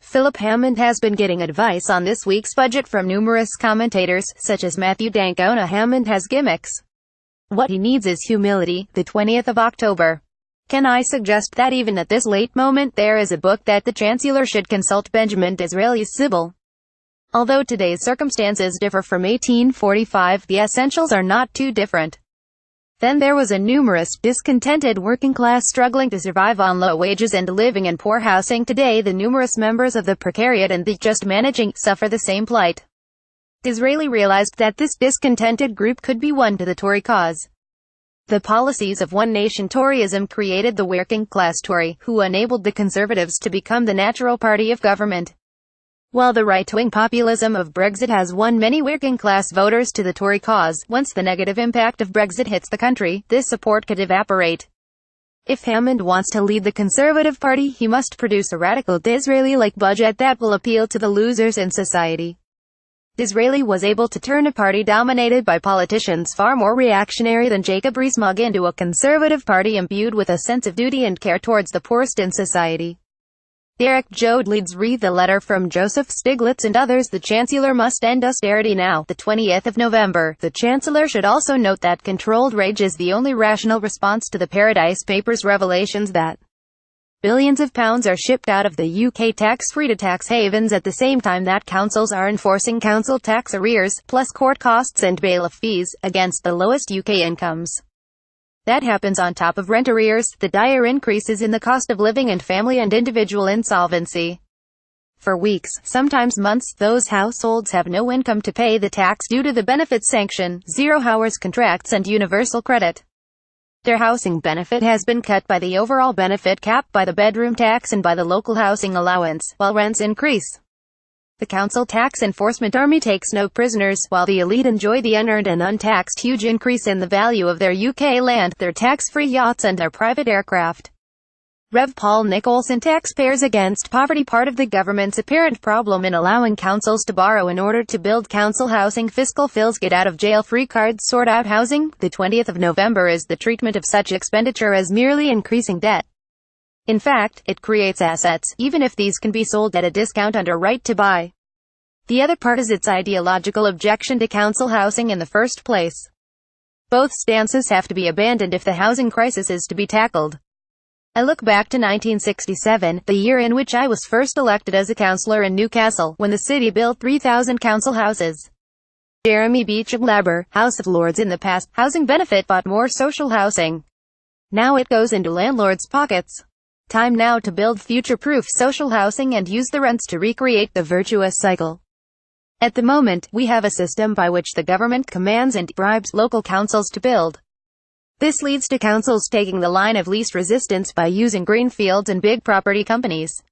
Phillip Hammond has been getting advice on this week's budget from numerous commentators, such as Matthew Dancona. Hammond has gimmicks. What he needs is humility. The 20th of October. Can I suggest that even at this late moment there is a book that the chancellor should consult? Benjamin Disraeli's Sybil. Although today's circumstances differ from 1845, the essentials are not too different. Then there was a numerous, discontented working class struggling to survive on low wages and living in poor housing. Today the numerous members of the precariat and the just managing suffer the same plight. Disraeli realized that this discontented group could be won to the Tory cause. The policies of one nation Toryism created the working class Tory, who enabled the Conservatives to become the natural party of government. While the right-wing populism of Brexit has won many working-class voters to the Tory cause, once the negative impact of Brexit hits the country, this support could evaporate. If Hammond wants to lead the Conservative Party, he must produce a radical Disraeli-like budget that will appeal to the losers in society. Disraeli was able to turn a party dominated by politicians far more reactionary than Jacob Rees-Mogg into a Conservative Party imbued with a sense of duty and care towards the poorest in society. Derek Jode leads. Read the letter from Joseph Stiglitz and others. The Chancellor must end austerity now. The 20th of November. The Chancellor should also note that controlled rage is the only rational response to the Paradise Papers' revelations that billions of pounds are shipped out of the UK tax-free to tax havens at the same time that councils are enforcing council tax arrears, plus court costs and bailiff fees, against the lowest UK incomes. That happens on top of rent arrears, the dire increases in the cost of living and family and individual insolvency. For weeks, sometimes months, those households have no income to pay the tax due to the benefits sanction, 0 hours contracts and universal credit. Their housing benefit has been cut by the overall benefit cap, by the bedroom tax and by the local housing allowance, while rents increase. The council tax enforcement army takes no prisoners, while the elite enjoy the unearned and untaxed huge increase in the value of their UK land, their tax-free yachts and their private aircraft. Rev. Paul Nicholson. Taxpayers Against Poverty. Part of the government's apparent problem in allowing councils to borrow in order to build council housing. Fiscal fills. Get out of jail free cards. Sort out housing. The 20th of November is the treatment of such expenditure as merely increasing debt. In fact, it creates assets, even if these can be sold at a discount under right to buy. The other part is its ideological objection to council housing in the first place. Both stances have to be abandoned if the housing crisis is to be tackled. I look back to 1967, the year in which I was first elected as a councillor in Newcastle, when the city built 3,000 council houses. Jeremy Beecham Labour, House of Lords. In the past, housing benefit bought more social housing. Now it goes into landlords' pockets. Time now to build future-proof social housing and use the rents to recreate the virtuous cycle. At the moment, we have a system by which the government commands and bribes local councils to build. This leads to councils taking the line of least resistance by using greenfields and big property companies.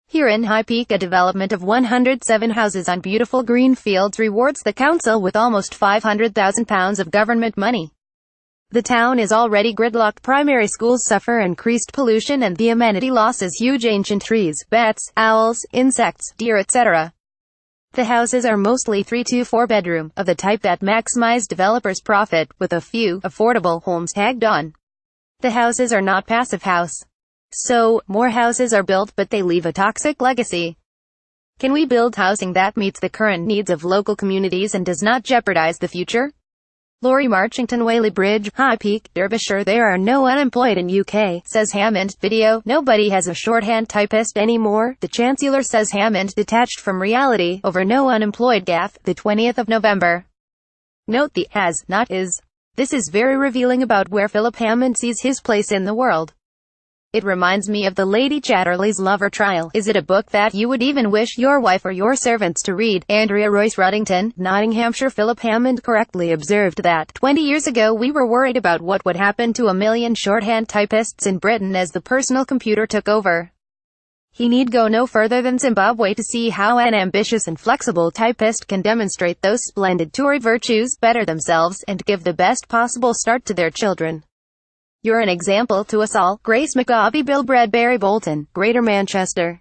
Here in High Peak, a development of 107 houses on beautiful green fields rewards the council with almost £500,000 of government money. The town is already gridlocked. Primary schools suffer increased pollution and the amenity loss is huge. Ancient trees, bats, owls, insects, deer, etc. The houses are mostly 3 to 4 bedroom, of the type that maximize developers' profit, with a few affordable homes tagged on. The houses are not passive house. So, more houses are built but they leave a toxic legacy. Can we build housing that meets the current needs of local communities and does not jeopardize the future? Laurie Marchington. Whaley Bridge, High Peak, Derbyshire. There are no unemployed in UK, says Hammond. Video. Nobody has a shorthand typist anymore, the Chancellor says. Hammond detached from reality, over no unemployed. Gaff, the 20th of November. Note the has, not is. This is very revealing about where Phillip Hammond sees his place in the world. It reminds me of the Lady Chatterley's Lover Trial. Is it a book that you would even wish your wife or your servants to read? Andrea Royce Ruddington, Nottinghamshire. Phillip Hammond correctly observed that 20 years ago we were worried about what would happen to 1 million shorthand typists in Britain as the personal computer took over. He need go no further than Zimbabwe to see how an ambitious and flexible typist can demonstrate those splendid Tory virtues, better themselves, and give the best possible start to their children. You're an example to us all. Grace McGawby. Bill Bradbury Bolton, Greater Manchester.